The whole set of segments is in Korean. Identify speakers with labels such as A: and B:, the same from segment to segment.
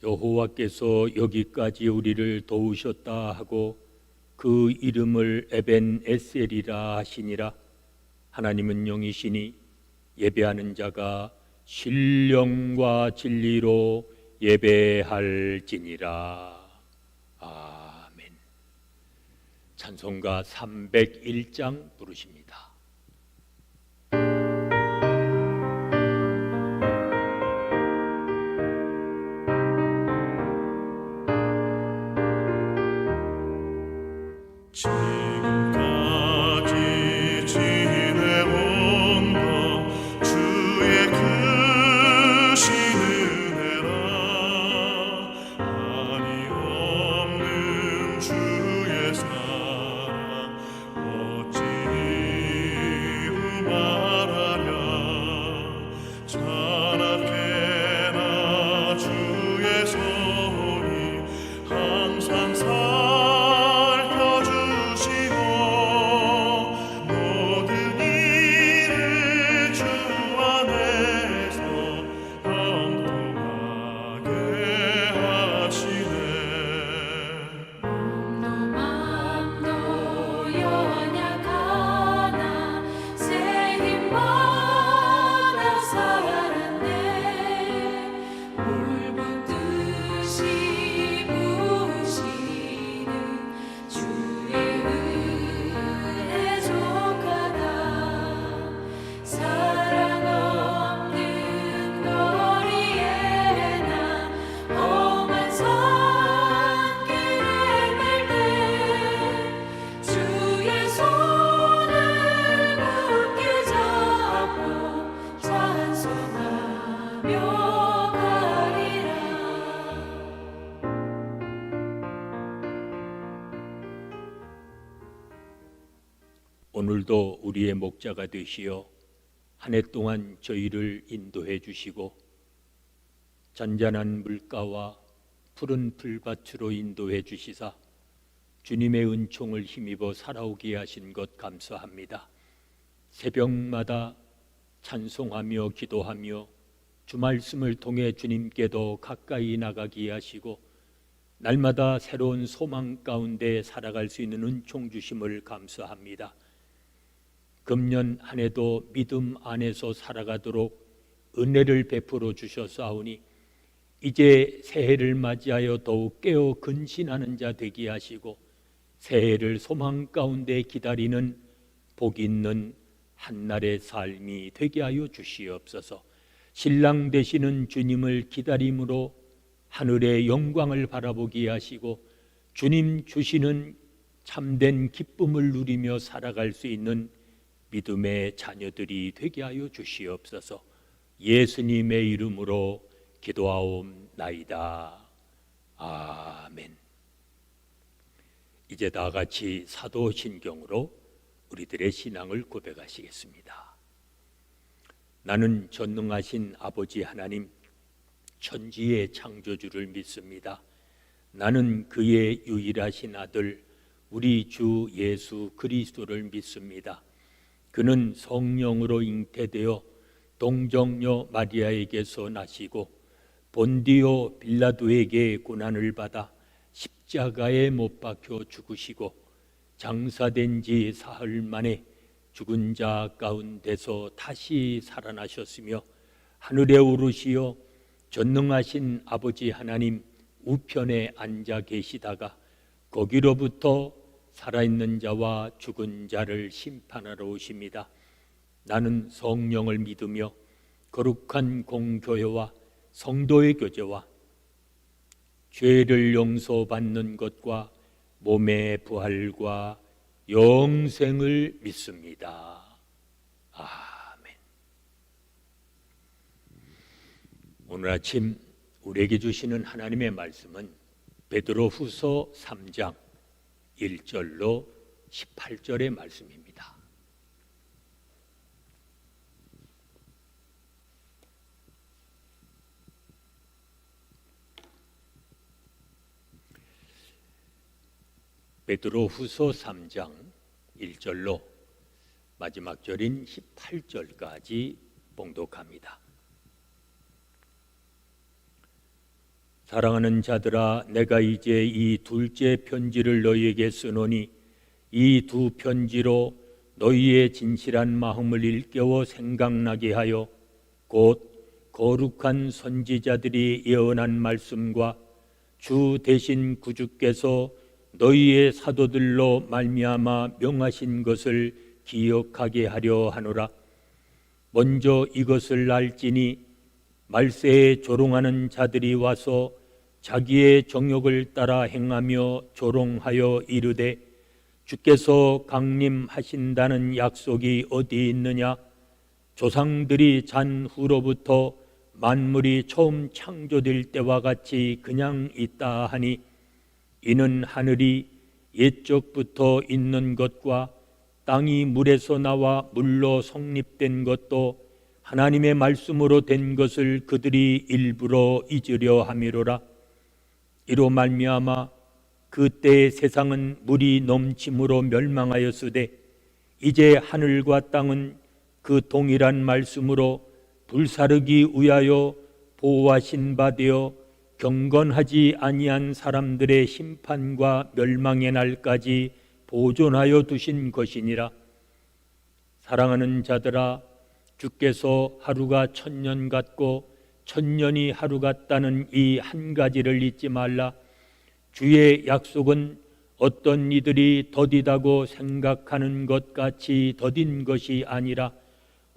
A: 여호와께서 여기까지 우리를 도우셨다 하고 그 이름을 에벤에셀이라 하시니라. 하나님은 영이시니 예배하는 자가 신령과 진리로 예배할지니라. 아멘. 찬송가 301장 부르십니다.
B: 지금까지 지내온 것 주의 크신 은혜라. 한이 없는 주의 사랑 어찌 이루 말하랴. 자나깨나 주의 손이 항상
A: 오늘도 우리의 목자가 되시어 한 해 동안 저희를 인도해 주시고 잔잔한 물가와 푸른 풀밭으로 인도해 주시사 주님의 은총을 힘입어 살아오게 하신 것 감사합니다. 새벽마다 찬송하며 기도하며 주 말씀을 통해 주님께 더 가까이 나가게 하시고 날마다 새로운 소망 가운데 살아갈 수 있는 은총 주심을 감사합니다. 금년 한 해도 믿음 안에서 살아가도록 은혜를 베풀어 주셨사오니 이제 새해를 맞이하여 더욱 깨어 근신하는 자 되게 하시고 새해를 소망 가운데 기다리는 복 있는 한날의 삶이 되게 하여 주시옵소서. 신랑 되시는 주님을 기다림으로 하늘의 영광을 바라보게 하시고 주님 주시는 참된 기쁨을 누리며 살아갈 수 있는 믿음의 자녀들이 되게 하여 주시옵소서. 예수님의 이름으로 기도하옵나이다. 아멘. 이제 다 같이 사도신경으로 우리들의 신앙을 고백하시겠습니다. 나는 전능하신 아버지 하나님, 천지의 창조주를 믿습니다. 나는 그의 유일하신 아들 우리 주 예수 그리스도를 믿습니다. 그는 성령으로 잉태되어 동정녀 마리아에게서 나시고 본디오 빌라도에게 고난을 받아 십자가에 못 박혀 죽으시고 장사된 지 사흘 만에 죽은 자 가운데서 다시 살아나셨으며 하늘에 오르시어 전능하신 아버지 하나님 우편에 앉아 계시다가 거기로부터 살아있는 자와 죽은 자를 심판하러 오십니다. 나는 성령을 믿으며 거룩한 공교회와 성도의 교제와 죄를 용서받는 것과 몸의 부활과 영생을 믿습니다. 아멘. 오늘 아침 우리에게 주시는 하나님의 말씀은 베드로후서 3장 1절로 18절의 말씀입니다. 베드로후서 3장 1절로 마지막 절인 18절까지 봉독합니다. 사랑하는 자들아, 내가 이제 이 둘째 편지를 너희에게 쓰노니 이 두 편지로 너희의 진실한 마음을 일깨워 생각나게 하여 곧 거룩한 선지자들이 예언한 말씀과 주 대신 구주께서 너희의 사도들로 말미암아 명하신 것을 기억하게 하려 하노라. 먼저 이것을 알지니 말세에 조롱하는 자들이 와서 자기의 정욕을 따라 행하며 조롱하여 이르되 주께서 강림하신다는 약속이 어디 있느냐? 조상들이 잔 후로부터 만물이 처음 창조될 때와 같이 그냥 있다 하니 이는 하늘이 옛적부터 있는 것과 땅이 물에서 나와 물로 성립된 것도 하나님의 말씀으로 된 것을 그들이 일부러 잊으려 함이로라. 이로 말미암아 그때의 세상은 물이 넘침으로 멸망하였으되 이제 하늘과 땅은 그 동일한 말씀으로 불사르기 위하여 보호하신 바 되어 경건하지 아니한 사람들의 심판과 멸망의 날까지 보존하여 두신 것이니라. 사랑하는 자들아, 주께서 하루가 1000년 같고 1000년이 하루 같다는 이 한 가지를 잊지 말라. 주의 약속은 어떤 이들이 더디다고 생각하는 것 같이 더딘 것이 아니라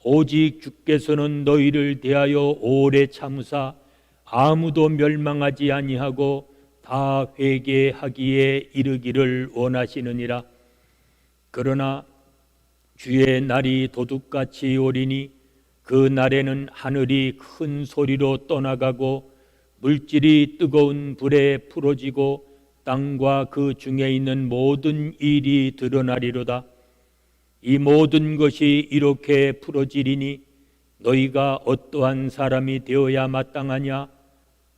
A: 오직 주께서는 너희를 대하여 오래 참으사 아무도 멸망하지 아니하고 다 회개하기에 이르기를 원하시느니라. 그러나 주의 날이 도둑같이 오리니 그 날에는 하늘이 큰 소리로 떠나가고 물질이 뜨거운 불에 풀어지고 땅과 그 중에 있는 모든 일이 드러나리로다. 이 모든 것이 이렇게 풀어지리니 너희가 어떠한 사람이 되어야 마땅하냐?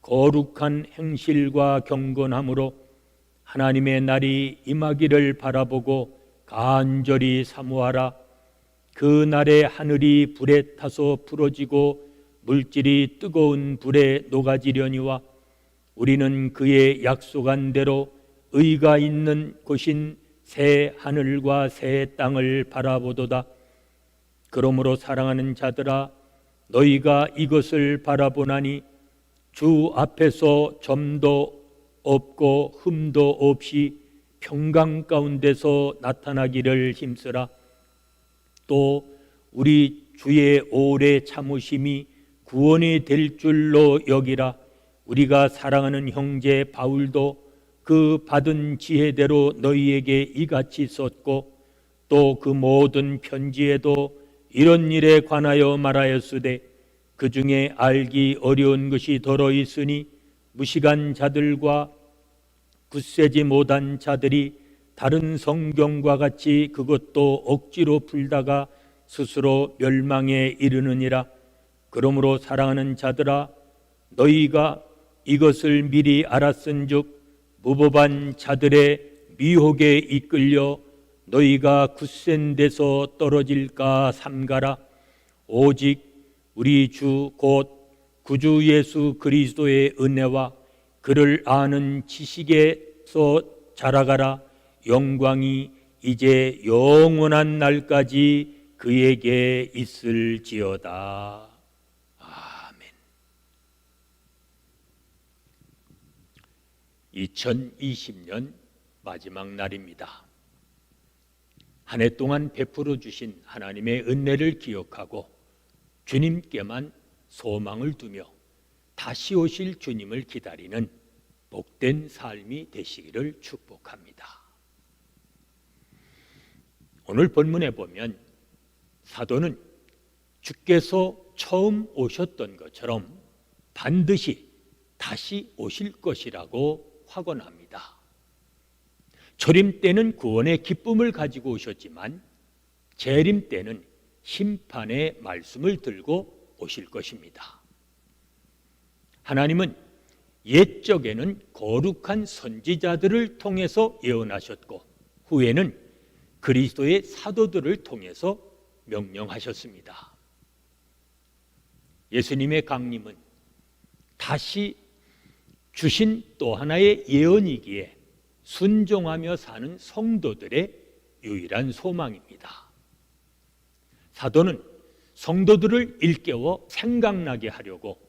A: 거룩한 행실과 경건함으로 하나님의 날이 임하기를 바라보고 간절히 사모하라. 그 날에 하늘이 불에 타서 풀어지고 물질이 뜨거운 불에 녹아지려니와 우리는 그의 약속한 대로 의가 있는 곳인 새 하늘과 새 땅을 바라보도다. 그러므로 사랑하는 자들아, 너희가 이것을 바라보나니 주 앞에서 점도 없고 흠도 없이 평강 가운데서 나타나기를 힘쓰라. 또 우리 주의 오래 참으심이 구원이 될 줄로 여기라. 우리가 사랑하는 형제 바울도 그 받은 지혜대로 너희에게 이같이 썼고 또 그 모든 편지에도 이런 일에 관하여 말하였으되 그 중에 알기 어려운 것이 더러 있으니 무식한 자들과 굳세지 못한 자들이 다른 성경과 같이 그것도 억지로 풀다가 스스로 멸망에 이르느니라. 그러므로 사랑하는 자들아, 너희가 이것을 미리 알았은즉 무법한 자들의 미혹에 이끌려 너희가 굳센 데서 떨어질까 삼가라. 오직 우리 주 곧 구주 예수 그리스도의 은혜와 그를 아는 지식에서 자라가라. 영광이 이제 영원한 날까지 그에게 있을지어다. 아멘. 2020년 마지막 날입니다. 한 해 동안 베풀어 주신 하나님의 은혜를 기억하고 주님께만 소망을 두며 다시 오실 주님을 기다리는 복된 삶이 되시기를 축복합니다. 오늘 본문에 보면 사도는 주께서 처음 오셨던 것처럼 반드시 다시 오실 것이라고 확언합니다. 초림 때는 구원의 기쁨을 가지고 오셨지만 재림 때는 심판의 말씀을 들고 오실 것입니다. 하나님은 옛적에는 거룩한 선지자들을 통해서 예언하셨고 후에는 그리스도의 사도들을 통해서 명령하셨습니다. 예수님의 강림은 다시 주신 또 하나의 예언이기에 순종하며 사는 성도들의 유일한 소망입니다. 사도는 성도들을 일깨워 생각나게 하려고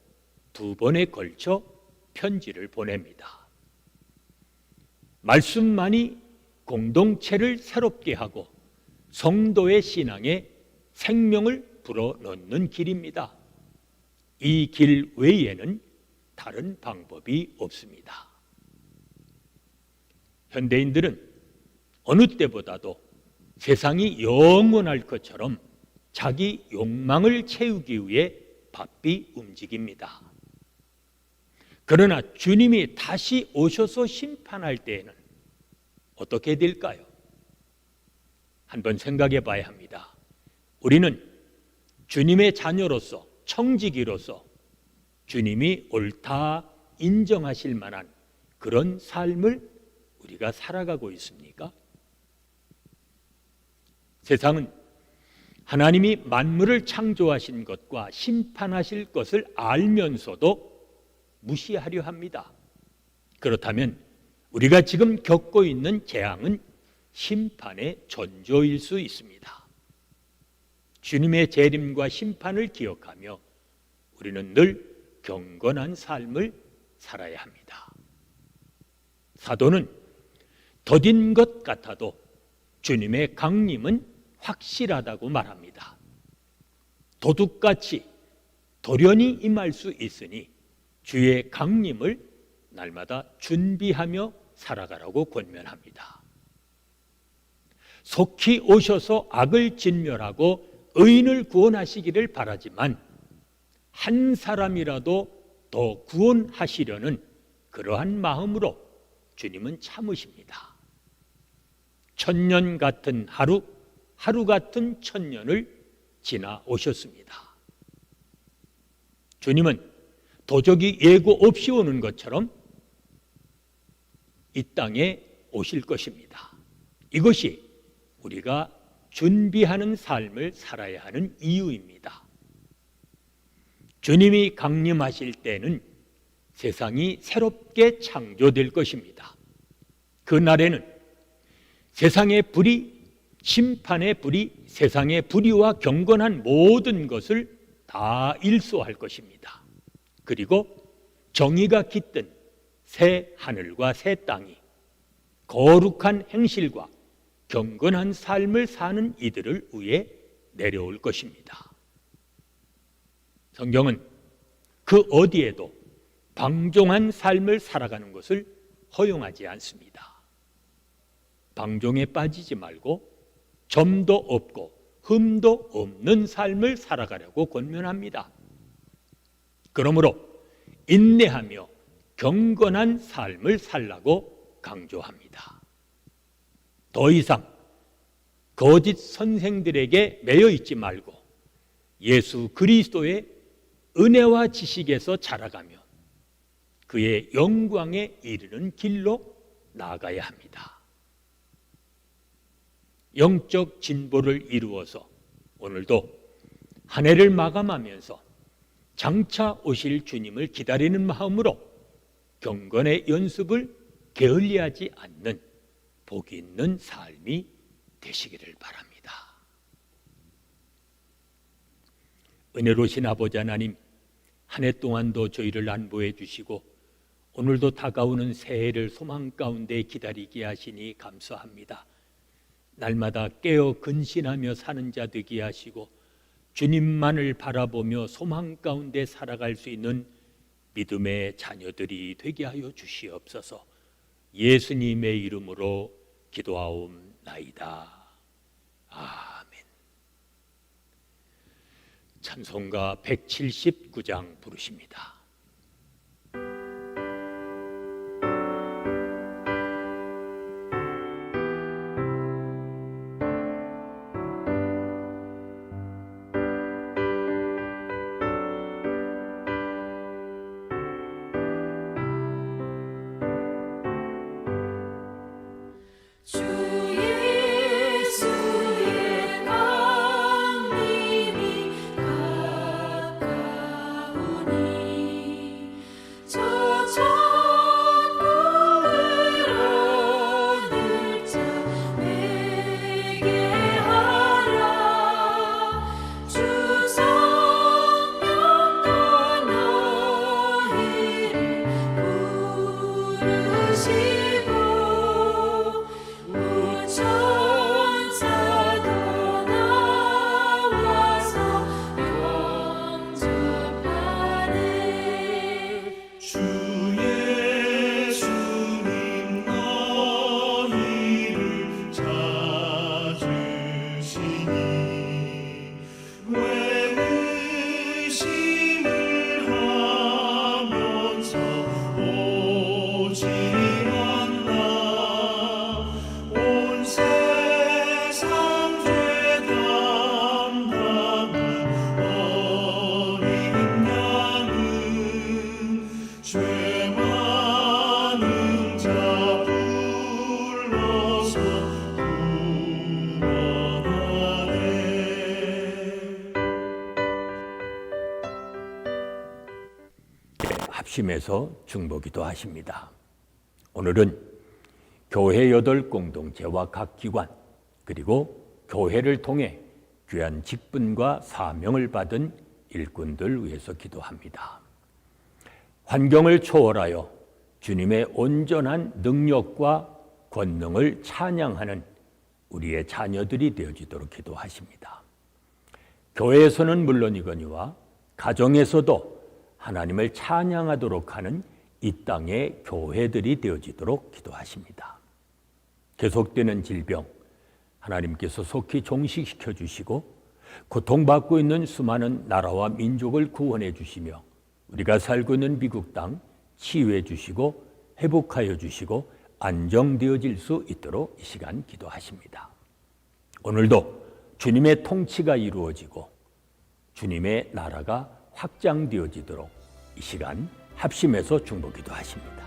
A: 2번에 걸쳐 편지를 보냅니다. 말씀만이 공동체를 새롭게 하고 성도의 신앙에 생명을 불어넣는 길입니다. 이 길 외에는 다른 방법이 없습니다. 현대인들은 어느 때보다도 세상이 영원할 것처럼 자기 욕망을 채우기 위해 바삐 움직입니다. 그러나 주님이 다시 오셔서 심판할 때에는 어떻게 될까요? 한번 생각해 봐야 합니다. 우리는 주님의 자녀로서, 청지기로서 주님이 옳다 인정하실 만한 그런 삶을 우리가 살아가고 있습니까? 세상은 하나님이 만물을 창조하신 것과 심판하실 것을 알면서도 무시하려 합니다. 그렇다면 우리가 지금 겪고 있는 재앙은 심판의 전조일 수 있습니다. 주님의 재림과 심판을 기억하며 우리는 늘 경건한 삶을 살아야 합니다. 사도는 더딘 것 같아도 주님의 강림은 확실하다고 말합니다. 도둑같이 돌연히 임할 수 있으니 주의 강림을 날마다 준비하며 살아가라고 권면합니다. 속히 오셔서 악을 진멸하고 의인을 구원하시기를 바라지만 한 사람이라도 더 구원하시려는 그러한 마음으로 주님은 참으십니다. 1000년 같은 하루, 하루 같은 1000년을 지나 오셨습니다. 주님은 도적이 예고 없이 오는 것처럼 이 땅에 오실 것입니다. 이것이 우리가 준비하는 삶을 살아야 하는 이유입니다. 주님이 강림하실 때는 세상이 새롭게 창조될 것입니다. 그 날에는 세상의 불의, 심판의 불의, 세상의 불의와 경건한 모든 것을 다 일소할 것입니다. 그리고 정의가 깃든 새 하늘과 새 땅이 거룩한 행실과 경건한 삶을 사는 이들을 위해 내려올 것입니다. 성경은 그 어디에도 방종한 삶을 살아가는 것을 허용하지 않습니다. 방종에 빠지지 말고 점도 없고 흠도 없는 삶을 살아가려고 권면합니다. 그러므로 인내하며 경건한 삶을 살라고 강조합니다. 더 이상 거짓 선생들에게 매여 있지 말고 예수 그리스도의 은혜와 지식에서 자라가며 그의 영광에 이르는 길로 나아가야 합니다. 영적 진보를 이루어서 오늘도 한 해를 마감하면서 장차 오실 주님을 기다리는 마음으로 경건의 연습을 게을리하지 않는 복이 있는 삶이 되시기를 바랍니다. 은혜로우신 아버지 하나님, 한 해 동안도 저희를 안보해 주시고 오늘도 다가오는 새해를 소망 가운데 기다리게 하시니 감사합니다. 날마다 깨어 근신하며 사는 자 되게 하시고 주님만을 바라보며 소망 가운데 살아갈 수 있는 믿음의 자녀들이 되게 하여 주시옵소서. 예수님의 이름으로 기도하옵나이다. 아멘. 찬송가 179장 부르십니다.
B: 죄 많은 자 불러서 구원하네.
A: 합심해서 중보기도 하십니다. 오늘은 교회 8 공동체와 각 기관 그리고 교회를 통해 귀한 직분과 사명을 받은 일꾼들 위해서 기도합니다. 환경을 초월하여 주님의 온전한 능력과 권능을 찬양하는 우리의 자녀들이 되어지도록 기도하십니다. 교회에서는 물론이거니와 가정에서도 하나님을 찬양하도록 하는 이 땅의 교회들이 되어지도록 기도하십니다. 계속되는 질병, 하나님께서 속히 종식시켜 주시고 고통받고 있는 수많은 나라와 민족을 구원해 주시며 우리가 살고 있는 미국 땅 치유해 주시고 회복하여 주시고 안정되어질 수 있도록 이 시간 기도하십니다. 오늘도 주님의 통치가 이루어지고 주님의 나라가 확장되어지도록 이 시간 합심해서 중보기도 하십니다.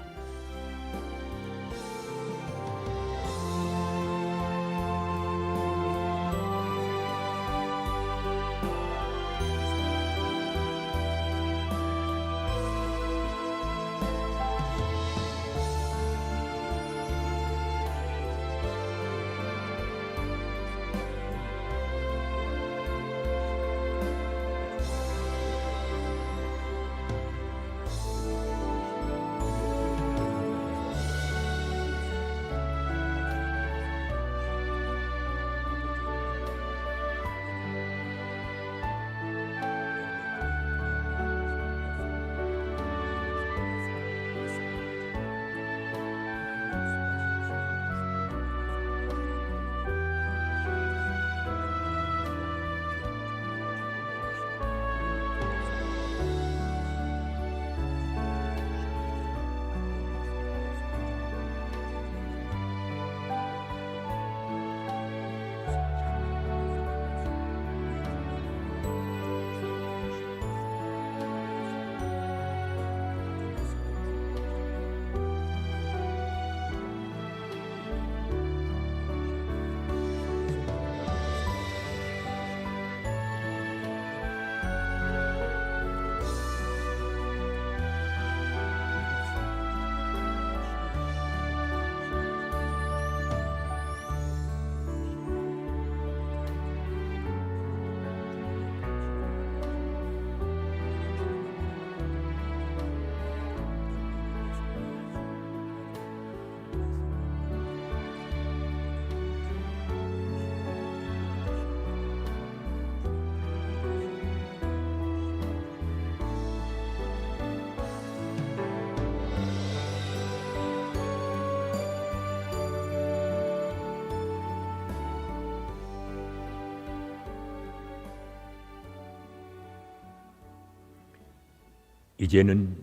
A: 이제는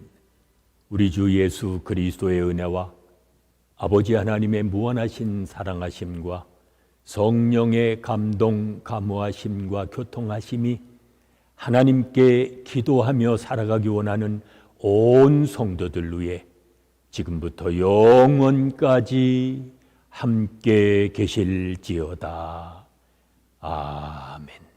A: 우리 주 예수 그리스도의 은혜와 아버지 하나님의 무한하신 사랑하심과 성령의 감동, 감화하심과 교통하심이 하나님께 기도하며 살아가기 원하는 온 성도들 위해 지금부터 영원까지 함께 계실지어다. 아멘.